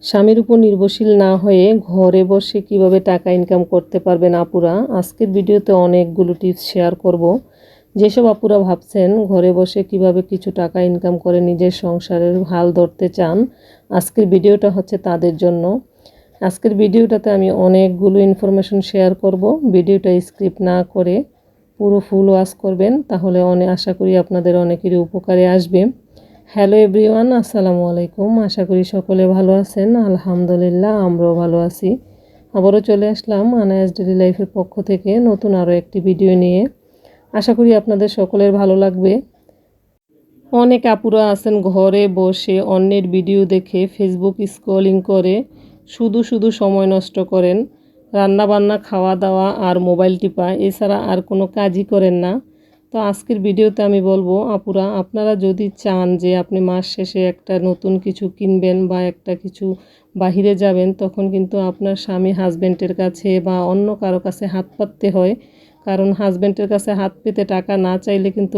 স্বামীর উপর নির্ভরশীল না হয়ে ঘরে বসে কিভাবে টাকা ইনকাম করতে পারবেন আপুরা, আজকের ভিডিওতে অনেকগুলো টিপস শেয়ার করব। যেসব আপুরা ভাবছেন ঘরে বসে কিভাবে কিছু টাকা ইনকাম করে নিজের সংসারের হাল ধরতে চান, আজকের ভিডিওটা হচ্ছে তাদের জন্য। আজকের ভিডিওটাতে আমি অনেকগুলো ইনফরমেশন শেয়ার করব। ভিডিওটা স্কিপ না করে পুরো ফুল ওয়াচ করবেন, তাহলে আশা করি আপনাদের অনেকেরই উপকারে আসবে। হ্যালো এভরিওয়ান, আসসালামু আলাইকুম। আশা করি সকলে ভালো আছেন। আলহামদুলিল্লাহ, আমরাও ভালো আছি। আবারও চলে আসলাম আনায়াস ডেইলি লাইফের পক্ষ থেকে নতুন আরও একটি ভিডিও নিয়ে। আশা করি আপনাদের সকলের ভালো লাগবে। অনেক আপুরা আছেন ঘরে বসে অন্যের ভিডিও দেখে ফেসবুক স্ক্রলিং করে শুধু শুধু সময় নষ্ট করেন। রান্না বান্না, খাওয়া দাওয়া আর মোবাইল টিপা এছাড়া আর কোনো কাজই করেন না। তো আজকের ভিডিওতে আমি বলবো আপুরা, আপনারা যদি চান যে আপনি মাস শেষে একটা নতুন কিছু কিনবেন বা একটা কিছু বাহিরে যাবেন, তখন কিন্তু আপনার স্বামী হাজব্যান্ডের কাছে বা অন্য কারো কাছে হাত পাততে হয়। কারণ হাজব্যান্ডের কাছে হাত পেতে টাকা না চাইলে কিন্তু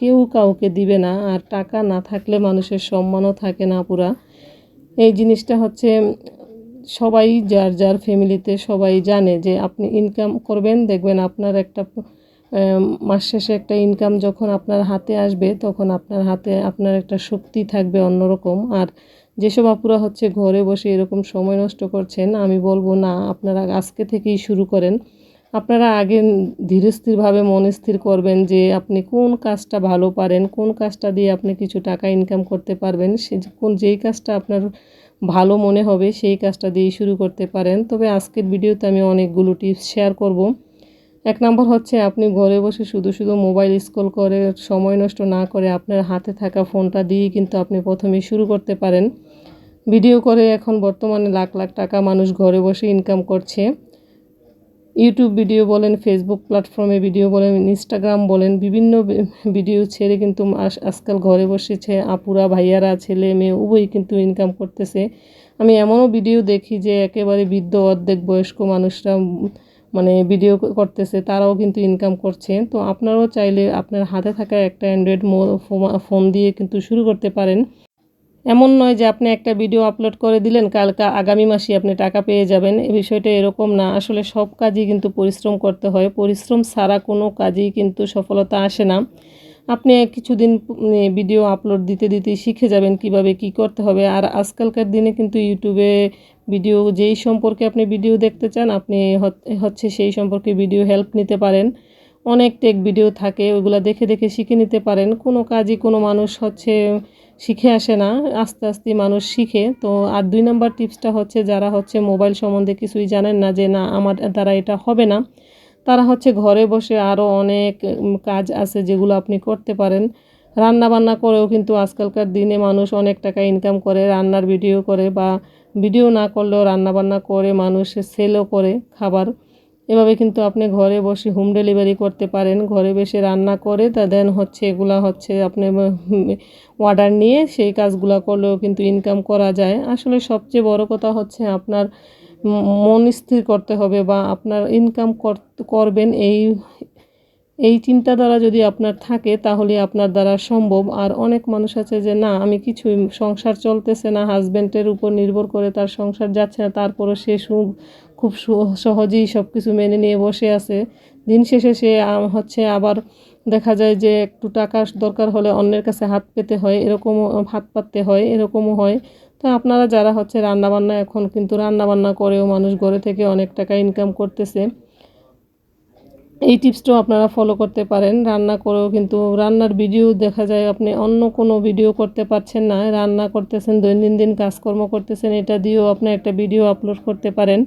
কেউ কাউকে দিবে না, আর টাকা না থাকলে মানুষের সম্মানও থাকে না পুরা। এই জিনিসটা হচ্ছে সবাই যার যার ফ্যামিলিতে সবাই জানে যে আপনি ইনকাম করবেন, দেখবেন আপনার একটা মাস শেষে একটা ইনকাম যখন আপনার হাতে আসবে, তখন আপনার হাতে আপনার একটা শক্তি থাকবে অন্যরকম। আর যেসব আপুরা হচ্ছে ঘরে বসে এরকম সময় নষ্ট করছেন, আমি বলবো না, আপনারা আজকে থেকেই শুরু করেন। আপনারা আগে ধীরস্থিরভাবে মন স্থির করবেন যে আপনি কোন কাজটা ভালো পারেন, কোন কাজটা দিয়ে আপনি কিছু টাকা ইনকাম করতে পারবেন। যেই কাজটা আপনার ভালো মনে হবে সেই কাজটা দিয়েই শুরু করতে পারেন। তবে আজকের ভিডিওতে আমি অনেকগুলো টিপস শেয়ার করব। এক নম্বর হচ্ছে, আপনি ঘরে বসে শুধু শুধু মোবাইল স্ক্রল করে সময় নষ্ট না করে আপনার হাতে থাকা ফোনটা দিয়েই কিন্তু আপনি প্রথমেই শুরু করতে পারেন। ভিডিও করে এখন বর্তমানে লাখ লাখ টাকা মানুষ ঘরে বসে ইনকাম করছে। ইউটিউব ভিডিও বলেন, ফেসবুক প্ল্যাটফর্মে ভিডিও বলেন, ইনস্টাগ্রাম বলেন, বিভিন্ন ভিডিও ছেড়ে কিন্তু আজকাল ঘরে বসেছে আপুরা, ভাইয়ারা, ছেলে মেয়ে উভয়ই কিন্তু ইনকাম করতেছে। আমি এমনও ভিডিও দেখি যে একেবারে বৃদ্ধ অর্ধেক বয়স্ক মানুষরা মানে ভিডিও করতেছে, তারাও কিন্তু ইনকাম করছে। তো আপনারাও চাইলে আপনার হাতে থাকা একটা অ্যান্ড্রয়েড ফোন দিয়ে কিন্তু শুরু করতে পারেন। এমন নয় যে আপনি একটা ভিডিও আপলোড করে দিলেন, কালকে আগামী মাসে আপনি টাকা পেয়ে যাবেন, এই বিষয়টা এরকম না। আসলে সব কাজই কিন্তু পরিশ্রম করতে হয়, পরিশ্রম ছাড়া কোনো কাজেই কিন্তু সফলতা আসে না। আপনি কিছুদিন ভিডিও আপলোড দিতে দিতে শিখে যাবেন কিভাবে কি করতে হবে। আর আজকালকার দিনে কিন্তু ইউটিউবে ভিডিও যেই সম্পর্কে আপনি ভিডিও দেখতে চান, আপনি হচ্ছে সেই সম্পর্কে ভিডিও হেল্প নিতে পারেন। অনেক টেক ভিডিও থাকে, ওইগুলো দেখে দেখে শিখে নিতে পারেন। কোনো কাজই কোনো মানুষ হচ্ছে শিখে আসে না, আস্তে আস্তে মানুষ শিখে। তো আর 2 নম্বর টিপসটা হচ্ছে, যারা হচ্ছে মোবাইল সম্বন্ধে কিছুই জানেন না, যে না আমার দ্বারা এটা হবে না, তারা হচ্ছে ঘরে বসে আরও অনেক কাজ আছে যেগুলো আপনি করতে পারেন। রান্না বান্না করেও কিন্তু আজকালকার দিনে মানুষ অনেক টাকা ইনকাম করে, রান্নার ভিডিও করে বা ভিডিও না করলেও রান্না বান্না করে মানুষ সেলও করে খাবার। এভাবে কিন্তু আপনি ঘরে বসে হোম ডেলিভারি করতে পারেন। ঘরে বসে রান্না করে দেন হচ্ছে এগুলা হচ্ছে আপনি অর্ডার নিয়ে সেই কাজগুলো করলেও কিন্তু ইনকাম করা যায়। আসলে সবচেয়ে বড় কথা হচ্ছে আপনার মন স্থির করতে হবে, বা আপনার ইনকাম করবেন এই চিন্তাধারা যদি আপনার থাকে, তাহলে আপনার দ্বারা সম্ভব। আর অনেক মানুষ আছে যে না, আমি কিছুই সংসার চলতেছে না, হাজব্যান্ডের উপর নির্ভর করে তার সংসার যাচ্ছে না, তারপরে সে খুব সহজেই সব কিছু মেনে নিয়ে বসে আছে। দিন শেষে সে হচ্ছে আবার দেখা যায় যে একটু টাকার দরকার হলে অন্যের কাছে হাত পেতে হয়, এরকমও হাত পাততে হয়, এরকমও হয়। তো আপনারা যারা হচ্ছে রান্নাবান্না, এখন কিন্তু রান্নাবান্না করেও মানুষ ঘরে থেকে অনেক টাকা ইনকাম করতেছে। এই টিপসটাও আপনারা ফলো করতে পারেন। রান্না করেও কিন্তু রান্নার ভিডিও দেখা যায়, আপনি অন্য কোনো ভিডিও করতে পারছেন না, রান্না করতেছেন, দৈনন্দিন কাজকর্ম করতেছেন, এটা দিয়েও আপনি একটা ভিডিও আপলোড করতে পারেন।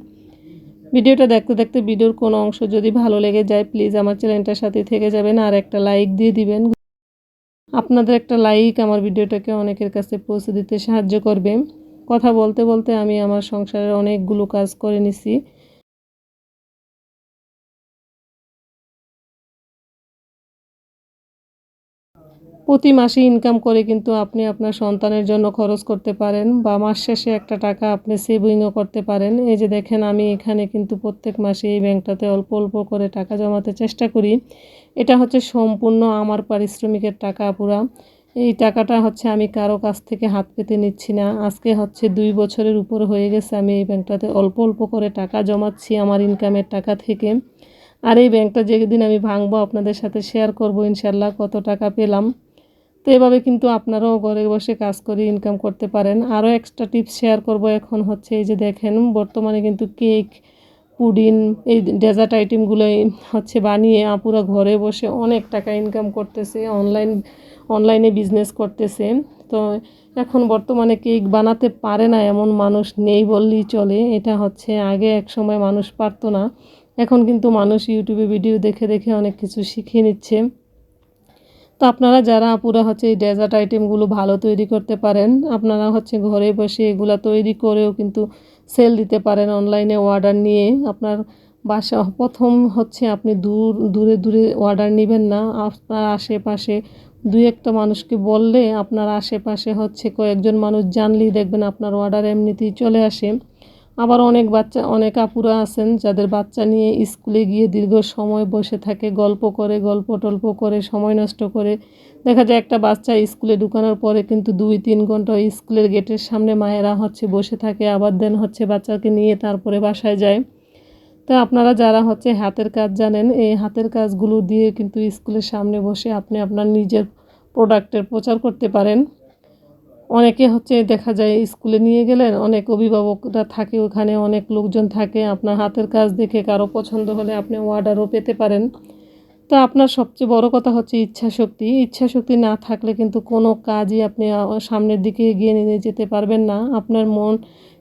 ভিডিওটা দেখতে দেখতে ভিডিওর কোনো অংশ যদি ভালো লেগে যায়, প্লিজ আমার চ্যানেলটার সাথে থেকে যাবেন আর একটা লাইক দিয়ে দিবেন। আপনাদের একটা লাইক আমার ভিডিওটাকে অনেকের কাছে পৌঁছে দিতে সাহায্য করবে। কথা বলতে বলতে আমি আমার সংসারের অনেকগুলো কাজ করে নিছি। প্রতি মাসে ইনকাম করে কিন্তু আপনি আপনার সন্তানের জন্য খরচ করতে পারেন, বা মাস শেষে একটা টাকা আপনি সেভিংও করতে পারেন। এই যে দেখেন, আমি এখানে কিন্তু প্রত্যেক মাসে এই ব্যাংকটাতে অল্প অল্প করে টাকা জমাতে চেষ্টা করি। এটা হচ্ছে সম্পূর্ণ আমার পারিশ্রমিকের টাকা পুরা। এই টাকাটা হচ্ছে আমি কারো কাছ থেকে হাত পেতে নিচ্ছি না। আজকে হচ্ছে 2 বছরের উপর হয়ে গেছে আমি এই ব্যাংকটাতে অল্প অল্প করে টাকা জমাচ্ছি আমার ইনকামের টাকা থেকে। আর এই ব্যাংকটা যেদিন আমি ভাঙবো আপনাদের সাথে শেয়ার করব ইনশাল্লাহ কত টাকা পেলাম। তো এভাবে কিন্তু আপনারাও ঘরে বসে কাজ করে ইনকাম করতে পারেন। আরও এক্সট্রা টিপস শেয়ার করব এখন হচ্ছে এই যে দেখেন বর্তমানে কিন্তু কেক, পুডিং, এই ডেজার্ট আইটেমগুলোই হচ্ছে বানিয়ে আপুরা ঘরে বসে অনেক টাকা ইনকাম করতেছে, অনলাইনে বিজনেস করতেছে। তো এখন বর্তমানে কেক বানাতে পারে না এমন মানুষ নেই বললেই চলে। এটা হচ্ছে আগে এক সময় মানুষ পারতো না, এখন কিন্তু মানুষ ইউটিউবে ভিডিও দেখে দেখে অনেক কিছু শিখিয়ে নিচ্ছে। তো আপনারা যারা আপুরা হচ্ছে এই ডেজার্ট আইটেমগুলো ভালো তৈরি করতে পারেন, আপনারা হচ্ছে ঘরে বসে এগুলা তৈরি করেও কিন্তু সেল দিতে পারেন অনলাইনে অর্ডার নিয়ে। আপনার বাসা প্রথম হচ্ছে আপনি দূরে দূরে অর্ডার নেবেন না, আপনার আশেপাশে দুই একটা মানুষকে বললে আপনার আশেপাশে হচ্ছে কয়েকজন মানুষ জানলেই দেখবেন আপনার অর্ডার এমনিতেই চলে আসে। আবার অনেক আপুরা আছেন যাদের বাচ্চা নিয়ে স্কুলে গিয়ে দীর্ঘ সময় বসে থাকে, গল্প টল্প করে সময় নষ্ট করে। দেখা যায় একটা বাচ্চা স্কুলে ঢুকানোর পরে কিন্তু 2-3 ঘন্টা স্কুলের গেটের সামনে মায়েরা হচ্ছে বসে থাকে, আবার দেন হচ্ছে বাচ্চাকে নিয়ে তারপরে বাসায় যায়। তো আপনারা যারা হচ্ছে হাতের কাজ জানেন, এই হাতের কাজগুলো দিয়ে কিন্তু স্কুলের সামনে বসে আপনি আপনার নিজের প্রোডাক্টের প্রচার করতে পারেন। অনেকে হচ্ছে দেখা যায় স্কুলে নিয়ে গেলেন, অনেক অভিভাবকরা থাকে ওখানে, অনেক লোকজন থাকে, আপনার হাতের কাজ দেখে কারো পছন্দ হলে আপনি অর্ডারও পেতে পারেন। তো আপনার সবচেয়ে বড় কথা হচ্ছে ইচ্ছাশক্তি না থাকলে কিন্তু কোনো কাজই আপনি সামনের দিকে এগিয়ে নিয়ে যেতে পারবেন না। আপনার মন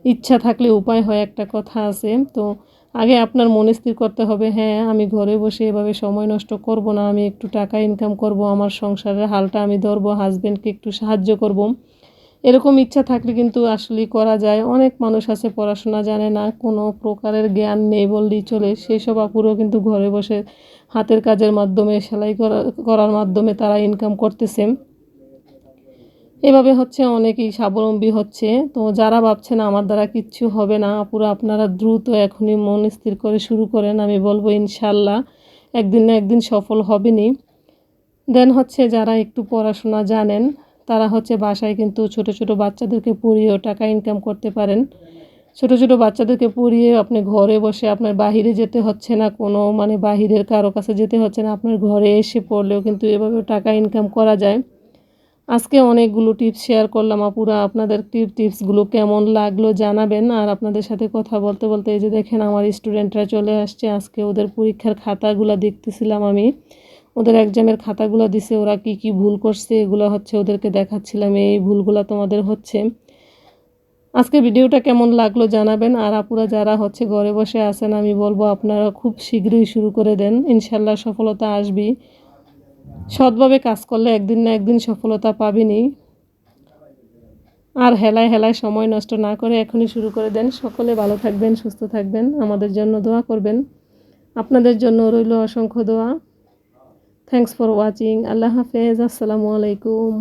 ইচ্ছা থাকলে উপায় হয়, একটা কথা আছে। তো আগে আপনার মন স্থির করতে হবে, হ্যাঁ আমি ঘরে বসে এভাবে সময় নষ্ট করব না, আমি একটু টাকা ইনকাম করব, আমার সংসারের হালটা আমি ধরবো, হাজব্যান্ডকে একটু সাহায্য করব। এরকম ইচ্ছা থাকলে কিন্তু আসলেই করা যায়। অনেক মানুষ আছে পড়াশোনা জানে না, কোনো প্রকারের জ্ঞান নেই বললেই চলে, সেই সব আপুরও কিন্তু ঘরে বসে হাতের কাজের মাধ্যমে সেলাই করার মাধ্যমে তারা ইনকাম করতেছে। এভাবে হচ্ছে অনেকেই স্বাবলম্বী হচ্ছে। তো যারা ভাবছেন আমার দ্বারা কিচ্ছু হবে না, আপুরা আপনারা দ্রুত এখনই মন স্থির করে শুরু করেন, আমি বলবো ইনশাল্লাহ একদিন না একদিন সফল হবেনই। দেন হচ্ছে যারা একটু পড়াশোনা জানেন তারা হচ্ছে বাসায় কিন্তু ছোট ছোট বাচ্চাদেরকে পড়িয়েও টাকা ইনকাম করতে পারেন। ছোট ছোট বাচ্চাদেরকে পড়িয়ে আপনি ঘরে বসে, আপনার বাহিরে যেতে হচ্ছে না, কোনো মানে বাহিরের কারো কাছে যেতে হচ্ছে না, আপনার ঘরে এসে পড়লেও কিন্তু এভাবে টাকা ইনকাম করা যায়। আজকে অনেকগুলো টিপস শেয়ার করলাম আপুরা, আপনাদের টিপসগুলো কেমন লাগলো জানাবেন। আর আপনাদের সাথে কথা বলতে বলতে এই যে দেখেন আমার স্টুডেন্টরা চলে আসছে, আজকে ওদের পরীক্ষার খাতাগুলো দেখতেছিলাম আমি, ওদের এক্সামের খাতাগুলো দিছে, ওরা কি কি ভুল করছে এগুলো হচ্ছে ওদেরকে দেখাচ্ছিলাম, এই ভুলগুলো তোমাদের হচ্ছে। আজকে ভিডিওটা কেমন লাগলো জানাবেন। আর আপুরা যারা হচ্ছে ঘরে বসে আছেন, আমি বলবো আপনারা খুব শীঘ্রই শুরু করে দেন, ইনশাল্লাহ সফলতা আসবেই। সৎভাবে কাজ করলে একদিন না একদিন সফলতা পাবেনই। আর হেলায় হেলায় সময় নষ্ট না করে এখনই শুরু করে দেন। সকলে ভালো থাকবেন, সুস্থ থাকবেন, আমাদের জন্য দোয়া করবেন। আপনাদের জন্য রইল অসংখ্য দোয়া। Thanks for watching. আল্লাহ হাফেজ। আসসালামু আলাইকুম।